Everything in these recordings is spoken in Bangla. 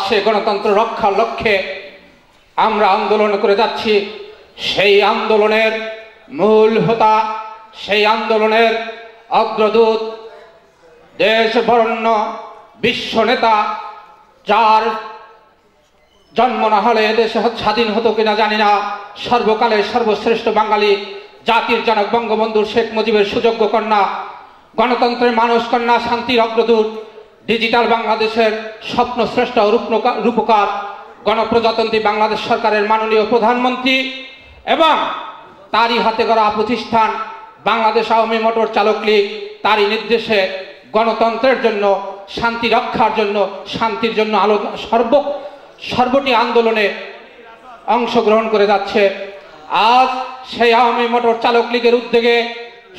সে গণতন্ত্র রক্ষার লক্ষ্যে আমরা আন্দোলন করে যাচ্ছি। সেই আন্দোলনের মূল হোতা, সেই আন্দোলনের অগ্রদূত, দেশ বরেণ্য বিশ্ব নেতা, যার জন্ম না হলে দেশ স্বাধীন হতো কিনা জানি না, সর্বকালের সর্বশ্রেষ্ঠ বাঙালি, জাতির জনক বঙ্গবন্ধু শেখ মুজিবের সুযোগ্য কন্যা, গণতন্ত্রের মানস কন্যা, শান্তির অগ্রদূত, ডিজিটাল বাংলাদেশের স্বপ্ন শ্রেষ্ঠ রূপকার, গণপ্রজাতন্ত্রী বাংলাদেশ সরকারের মাননীয় প্রধানমন্ত্রী এবং তারই হাতে গড়া প্রতিষ্ঠান বাংলাদেশ আওয়ামী মোটর চালক লীগ, তারই নির্দেশে গণতন্ত্রের জন্য, শান্তি রক্ষার জন্য, শান্তির জন্য সর্বটি আন্দোলনে অংশগ্রহণ করে যাচ্ছে। আজ সেই আওয়ামী মোটর চালক লীগের উদ্যোগে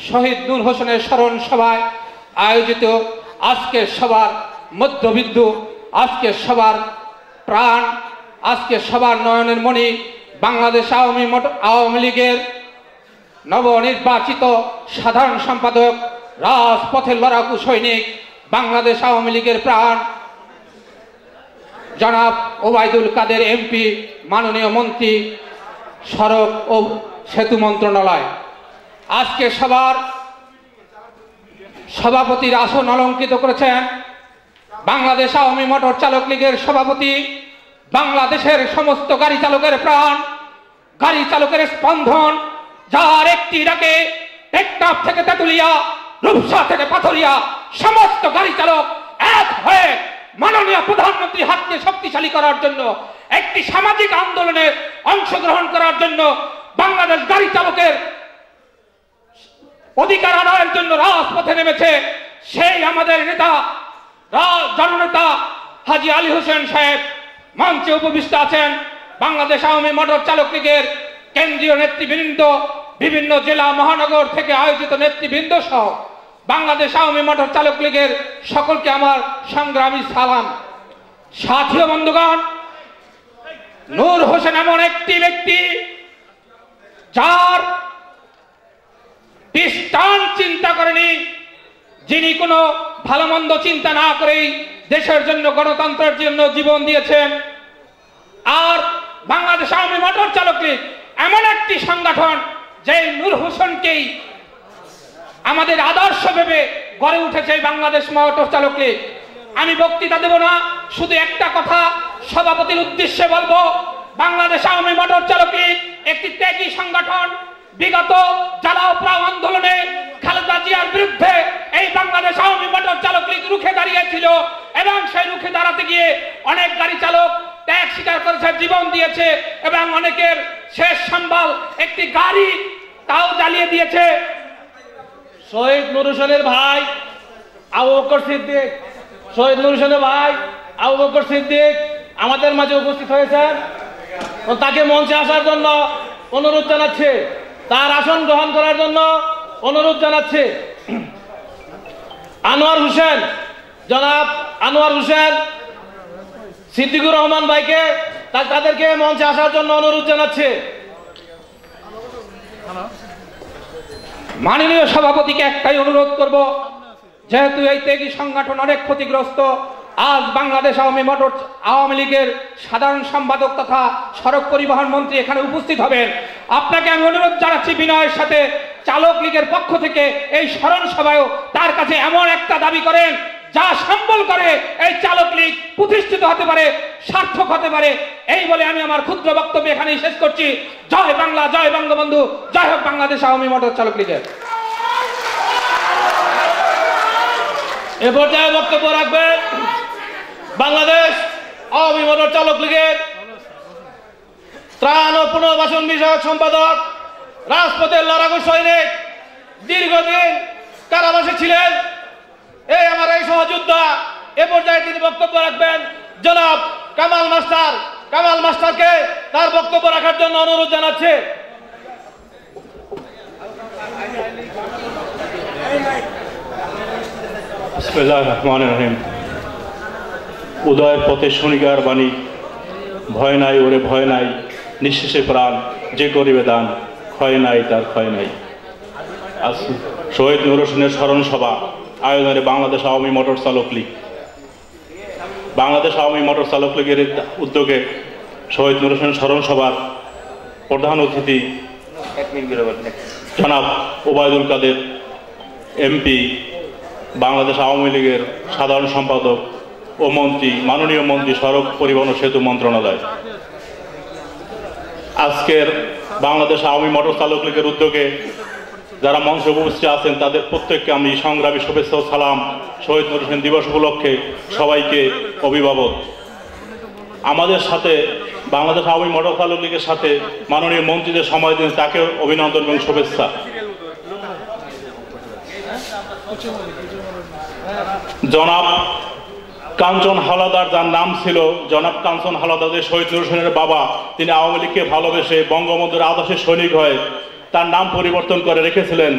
শহীদ নূর হোসেনের স্মরণ সভায় আয়োজিত আজকের সবার মধ্যবিন্দু, আজকের সবার প্রাণ, আজকের সবার নয়নের মণি বাংলাদেশ আওয়ামী লীগের নবনির্বাচিত সাধারণ সম্পাদক, রাজপথের লড়াকু সৈনিক, বাংলাদেশ আওয়ামী লীগের প্রাণ জনাব ওবায়দুল কাদের এমপি, মাননীয় মন্ত্রী সড়ক ও সেতু মন্ত্রণালয়। আজকে সবার সভাপতির আসন অলঙ্কৃত করেছেন বাংলাদেশ আওয়ামী মোটর চালক লীগের সভাপতি, বাংলাদেশের সমস্ত গাড়ি চালকের প্রাণ, গাড়ি চালকের স্পন্দন, যার একটি ডাকে টেকনাফ থেকে তেঁতুলিয়া, রূপসা থেকে পাথরিয়া সমস্ত গাড়ি চালক এক হয়ে মাননীয় প্রধানমন্ত্রীর হাতকে শক্তিশালী করার জন্য, একটি সামাজিক আন্দোলনে অংশগ্রহণ করার জন্য, বাংলাদেশ গাড়ি চালকের অধিকার আদায়ের জন্য রাজপথে নেমেছে। সেই আমাদের নেতা, জননেতা হাজী আলী হোসেন সাহেব মঞ্চে উপবিষ্ট আছেন। বাংলাদেশ আওয়ামী মোটর চালক লীগের কেন্দ্রীয় নেতৃবৃন্দ, বিভিন্ন জেলা মহানগর থেকে আয়োজিত নেতৃবৃন্দ সহ বাংলাদেশ আওয়ামী মোটর চালক লীগের সকলকে আমার সংগ্রামী সালাম। সাথী ও বন্ধুগণ, নূর হোসেন এমন একটি ব্যক্তি যার দৃষ্টান্ত চিন্তা করেনি, যিনি কোনো ভালো মন্দ চিন্তা না করেই দেশের জন্য, গণতন্ত্রের জন্য জীবন দিয়েছেন। আর বাংলাদেশ আওয়ামী মোটর চালক লীগ এমন একটি সংগঠন যে নূর হোসেনকেই আমাদের আদর্শ ভেবে গড়ে উঠেছে বাংলাদেশ মোটর চালক লীগ। আমি বক্তৃতা দেব না, শুধু একটা কথা সভাপতির উদ্দেশ্যে বলবো, বাংলাদেশ আওয়ামী মোটর চালক লীগ একটি ত্যাগী সংগঠন। বিগত জ্বালাও প্রাণ আন্দোলনে খালেদা জিয়ার বিরুদ্ধে এই বাংলাদেশ আওয়ামী মোটর চালক লীগ রুখে দাঁড়িয়েছিল এবং সেই রুখে দাঁড়াতে গিয়ে অনেক গাড়ি চালক ত্যাগ স্বীকার করেছে, জীবন দিয়েছে এবং অনেকের শেষ সম্বল একটি গাড়ি তাও জ্বালিয়ে দিয়েছে। শহীদ নূর হোসেনের ভাই আবু বকর সিদ্দিক, শহীদ নূর হোসেনের ভাই আবু বকর সিদ্দিক আমাদের মাঝে উপস্থিত হয়েছেন। তাকে মঞ্চে আসার জন্য অনুরোধ জানাচ্ছে, তার আসন গ্রহণ করার জন্য অনুরোধ জানাচ্ছে। আনোয়ার হোসেন, জনাব আনোয়ার হোসেন, সিদ্দিকুর রহমান ভাইকে তাদেরকে মঞ্চে আসার জন্য অনুরোধ জানাচ্ছে। মাননীয় সভাপতিকে একটাই অনুরোধ করব, যেহেতু এই ত্যাগী সংগঠন অনেক ক্ষতিগ্রস্ত, আজ বাংলাদেশ আওয়ামী লীগের সাধারণ সম্পাদক তথা সড়ক পরিবহন মন্ত্রী এখানে উপস্থিত হবেন। আপনাকে আমি অনুরোধ জানাচ্ছি বিনয়ের সাথে, চালক লীগের পক্ষ থেকে এই স্মরণ সভায়ও তার কাছে এমন একটা দাবি করেন যা সম্বল করে এই চালক লীগ প্রতিষ্ঠিত হতে পারে, সার্থক হতে পারে। এই বলে আমি আমার ক্ষুদ্র বক্তব্য এখানেই শেষ করছি। জয় বাংলা, জয় বঙ্গবন্ধু, জয় হোক বাংলাদেশ আওয়ামী মোটর চালক লীগের। এ পর্যায়ে বক্তব্য রাখবেন বাংলাদেশ আওয়ামী মোটর চালক লীগের ত্রাণ ও পুনর্বাসন বিষয়ক সম্পাদক, রাজপথের লড়াকু সৈনিক, দীর্ঘদিন কারাবাসে ছিলেন এই আমার এই সহযোদ্ধা। এ পর্যায়ে তিনি বক্তব্য রাখবেন জনাব কামাল মাস্টার। কামাল মাস্টারকে তার বক্তব্য রাখার জন্য অনুরোধ জানাচ্ছে। বিসমিল্লাহির রহমানির রহিম। উদয়ের পথে শনিগার বাণী, ভয় নাই ওরে ভয় নাই, নিঃশেষে প্রাণ যে করিবে দান, ক্ষয় নাই তার ক্ষয় নাই। আজ শহীদ নূর হোসেনের স্মরণ সভা আয়োজনে বাংলাদেশ আওয়ামী মোটর চালক লীগ। বাংলাদেশ আওয়ামী মোটর চালক লীগের উদ্যোগে শহীদ নূর হোসেন স্মরণ সভার প্রধান অতিথি জনাব ওবায়দুল কাদের এমপি, বাংলাদেশ আওয়ামী লীগের সাধারণ সম্পাদক ও মন্ত্রী, মাননীয় মন্ত্রী সড়ক পরিবহন ও সেতু মন্ত্রণালয়, আজকের বাংলাদেশ আওয়ামী মোটর চালক লীগের উদ্যোগে যারা মঞ্চে উপস্থিত আছেন তাদের প্রত্যেককে আমি সংগ্রামী শুভেচ্ছা ও সালাম। শহীদ নূর হোসেন দিবস উপলক্ষে সবাইকে অভিভাবক। আমাদের সাথে বাংলাদেশ আওয়ামী মোটর চালক লীগের সাথে মাননীয় মন্ত্রীদের সময় দিন, তাকেও অভিনন্দন এবং শুভেচ্ছা। জনাব কাঞ্চন হাওলাদার, যার নাম ছিল জনাব কাঞ্চন হাওলাদার, যে শহীদ নূর হোসেনের বাবা, তিনি আওয়ামী লীগকে ভালোবেসে বঙ্গবন্ধুর আদর্শে সৈনিক হয়ে তার নাম পরিবর্তন করে রেখেছিলেন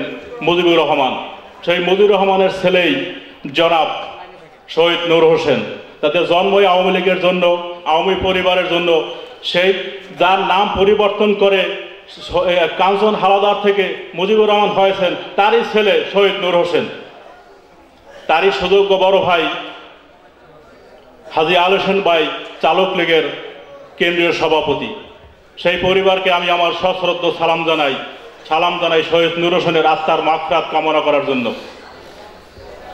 মুজিবুর রহমান। সেই মুজিবুর রহমানের ছেলেই জনাব শহীদ নূর হোসেন। তাদের জন্মই আওয়ামী লীগের জন্য, আওয়ামী পরিবারের জন্য। সেই যার নাম পরিবর্তন করে কাঞ্চন হাওলাদার থেকে মুজিবুর রহমান হয়েছেন, তারই ছেলে শহীদ নূর হোসেন। তারই সুযোগ্য বড় ভাই হাজী আল হোসেন ভাই চালক লীগের কেন্দ্রীয় সভাপতি। সেই পরিবারকে আমি আমার সশ্রদ্ধ সালাম জানাই শহীদ নূর হোসেনের আত্মার মাগফিরাত কামনা করার জন্য।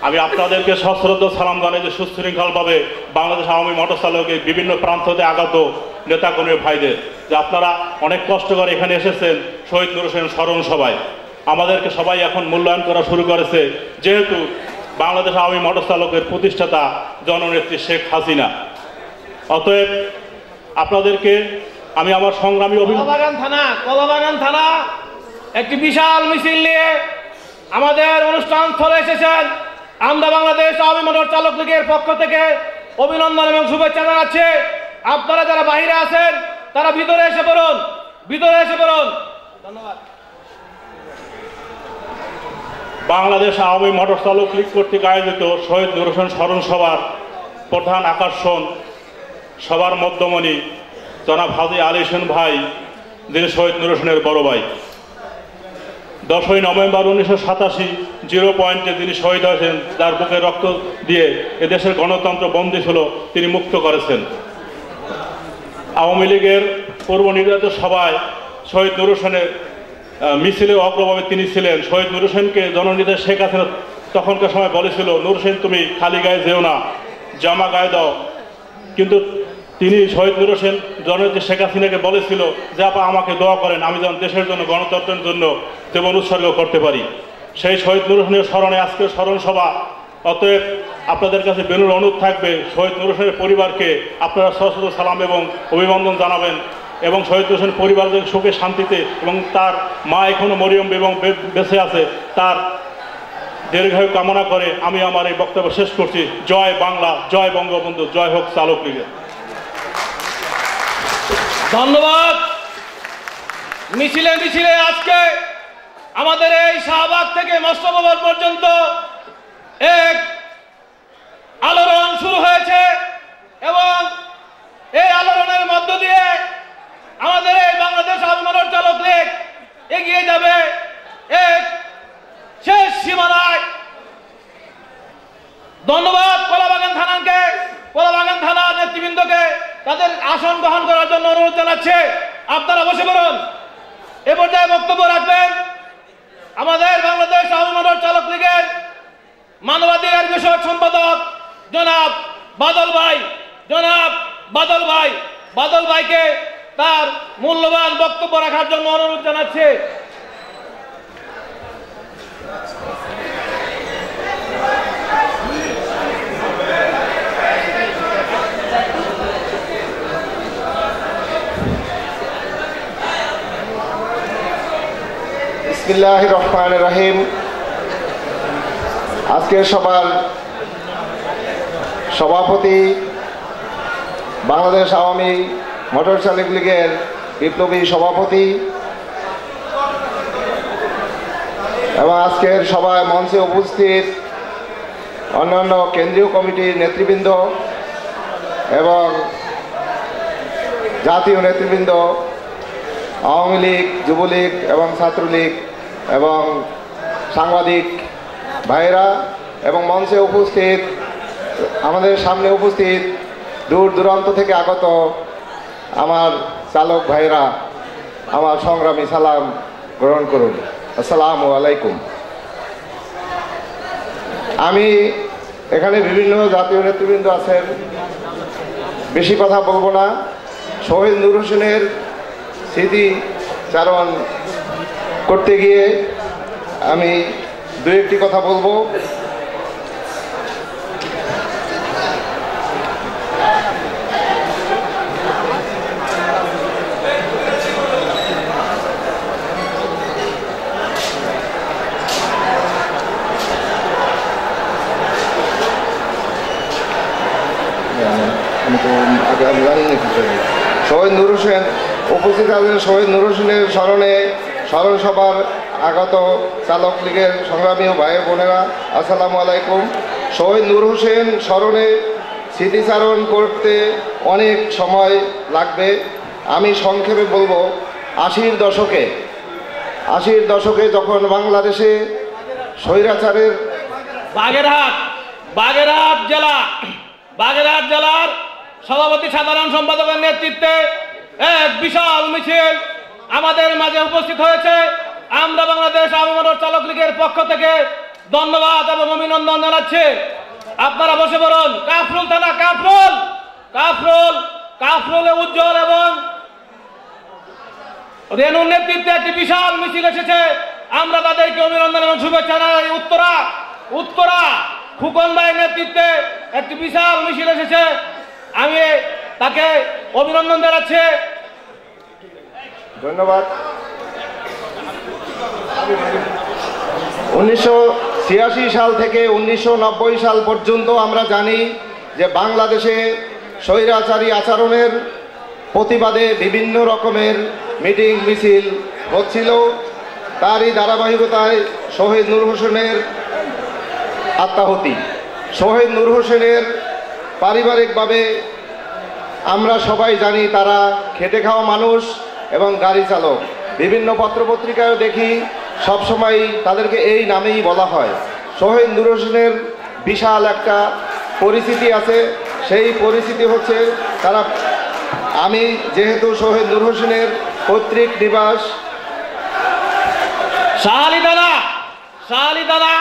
আমি আপনাদেরকে সশ্রদ্ধ সালাম জানাই যে সুশৃঙ্খলভাবে বাংলাদেশ আওয়ামী মোটর চালকের বিভিন্ন প্রান্ততে আগত নেতাকর্মী ভাইদের, যে আপনারা অনেক কষ্ট করে এখানে এসেছেন শহীদ নূর হোসেন স্মরণ সভায়। আমাদেরকে সবাই এখন মূল্যায়ন করা শুরু করেছে, যেহেতু বাংলাদেশ আওয়ামী মোটর চালকের প্রতিষ্ঠাতা জননেত্রী শেখ হাসিনা। অতএব আপনাদেরকে আমি আমার সংগ্রামী কলাবাগান থানা একটি বিশাল মিছিল নিয়ে আমাদের অনুষ্ঠান স্থলে এসেছেন। আমরা বাংলাদেশ আওয়ামী মোটর চালক লীগের পক্ষ থেকে অভিনন্দন এবং শুভেচ্ছা জানাচ্ছি। আপনারা যারা বাইরে আছেন তারা ভিতরে এসে পড়ুন। ধন্যবাদ। বাংলাদেশ আওয়ামী মোটর চালক লীগ কর্তৃক আয়োজিত শহীদ নূর হোসেন স্মরণ সভার প্রধান আকর্ষণ, সবার মধ্যমণি জনাব হাজী আল হোসেন ভাই, যিনি শহীদ নূর হোসেনের বড় ভাই। 10ই নভেম্বর 1987 জিরো পয়েন্টে যিনি শহীদ হয়েছেন, যার বুকে রক্ত দিয়ে এদেশের গণতন্ত্র বন্দী ছিল, তিনি মুক্ত করেছেন। আওয়ামী লীগের পূর্ব নির্ধারিত সভায় শহীদ নূর হোসেনের মিছিলে অগ্রভাবে তিনি ছিলেন। শহীদ নূর হোসেনকে জননেতা শেখ হাসিনা তখনকার সময় বলেছিল, নূর হোসেন তুমি খালি গায়ে যেও না, জামা গায়ে দাও। কিন্তু তিনি শহীদ নূর হোসেন জননেত্রী শেখ হাসিনাকে বলেছিল যে আপা আমাকে দোয়া করেন, আমি যেন দেশের জন্য, গণতন্ত্রের জন্য জীবন উৎসর্গ করতে পারি। সেই শহীদ নূর হোসেনের স্মরণে আজকের স্মরণ সভা। অতএব আপনাদের কাছে বেনুর অনুরোধ থাকবে, শহীদ নূর হোসেনের পরিবারকে আপনারা সশস্ত্র সালাম এবং অভিনন্দন জানাবেন, এবং শহীদ হোসেন পরিবারের সুখে শান্তিতে, এবং তার মা এখনো মরিয়ম এবং বেঁচে আছে, তার দীর্ঘায়ু কামনা করে আমি আমার এই বক্তব্য শেষ করছি। জয় বাংলা, জয় বঙ্গবন্ধু, জয় হোক চালক লীগের। ধন্যবাদ। মিছিলে আজকে আমাদের এই শাহবাগ থেকে মৎস্য ভবন পর্যন্ত এক আলোড়ন শুরু হয়েছে, এবং এই আলোড়নের মধ্য দিয়ে আমাদের এই বাংলাদেশ আওয়ামী মোটর চালক লীগ এগিয়ে যাবে এক শেষ সীমানায়। ধন্যবাদ কলাবাগান থানার নেতৃবৃন্দকে তাদের আসন গ্রহণ করার জন্য অনুরোধ জানাচ্ছে। আপনারা বসে পড়ুন। এ পর্যায়ে বক্তব্য রাখবেন আমাদের বাংলাদেশ আওয়ামী মোটর চালক লীগের মানবাধিকার বিষয়ক সম্পাদক জনাব বাদল ভাইকে তার মূল্যবান বক্তব্য রাখার জন্য অনুরোধ জানাচ্ছে। বিসমিল্লাহির রহমানির রহিম। আজকের সভার সভাপতি বাংলাদেশ আওয়ামী মোটর চালক লীগের বিপ্লবী সভাপতি এবং আজকের সভায় মঞ্চে উপস্থিত অন্যান্য কেন্দ্রীয় কমিটির নেতৃবৃন্দ এবং জাতীয় নেতৃবৃন্দ, আওয়ামী লীগ, যুবলীগ এবং ছাত্রলীগ এবং সাংবাদিক ভাইরা, এবং মঞ্চে উপস্থিত আমাদের সামনে উপস্থিত দূর দূরান্ত থেকে আগত আমার চালক ভাইরা আমার সংগ্রামী সালাম গ্রহণ করুন। আসসালামু আলাইকুম। আমি এখানে বিভিন্ন জাতীয় নেতৃবৃন্দ আছেন, বেশি কথা বলবো না। শহীদ নূর হোসেনের স্মৃতিচারণ করতে গিয়ে আমি দু একটি কথা বলবো। শহীদ নূর হোসেন উপস্থিত আছেন। শহীদ নূর হোসেনের স্মরণে স্মরণ সভার আগত চালক লীগের সংগ্রামী ভাই বোনেরা, আসসালামু আলাইকুম। শহীদ নূর হোসেন স্মরণে স্মৃতিচারণ করতে অনেক সময় লাগবে। আমি সংক্ষেপে বলবো, 80-র দশকে যখন বাংলাদেশে স্বৈরাচারের বাগেরহাট জেলার সভাপতি সাধারণ সম্পাদকের নেতৃত্বে এক বিশাল মিছিল আমাদের মাঝে উপস্থিত হয়েছে। আমরা বাংলাদেশ আওয়ামী মোটর চালক লীগের পক্ষ থেকে ধন্যবাদ এবং অভিনন্দন জানাচ্ছি। আপনারা বসে পড়ুন। কাফরুল থানা, কাফরুলে উজ্জ্বল এবং রেনুর নেতৃত্বে একটি বিশাল মিছিল এসেছে। আমরা তাদেরকে অভিনন্দন এবং শুভেচ্ছা জানাই। উত্তরা খুকন ভাইয়ের নেতৃত্বে একটি বিশাল মিছিল এসেছে, আমি তাকে অভিনন্দন জানাচ্ছি। ধন্যবাদ। 1986 সাল থেকে 1990 সাল পর্যন্ত আমরা জানি যে বাংলাদেশে স্বৈরাচারী আচরণের প্রতিবাদে বিভিন্ন রকমের মিটিং মিছিল হচ্ছিল। তারই ধারাবাহিকতায় শহীদ নূর হোসেনের আত্মাহুতি। শহীদ নূর হোসেনের পারিবারিকভাবে আমরা সবাই জানি তারা খেটে খাওয়া মানুষ এবং গাড়ি চালক। বিভিন্ন পত্রপত্রিকায় দেখি সবসময় তাদেরকে এই নামেই বলা হয়। শহীদ নূর হোসেনের বিশাল একটা পরিচিতি আছে। সেই পরিচিতি হচ্ছে তারা, আমি যেহেতু শহীদ নূর হোসেনের পৈতৃক নিবাস শাহালি থানা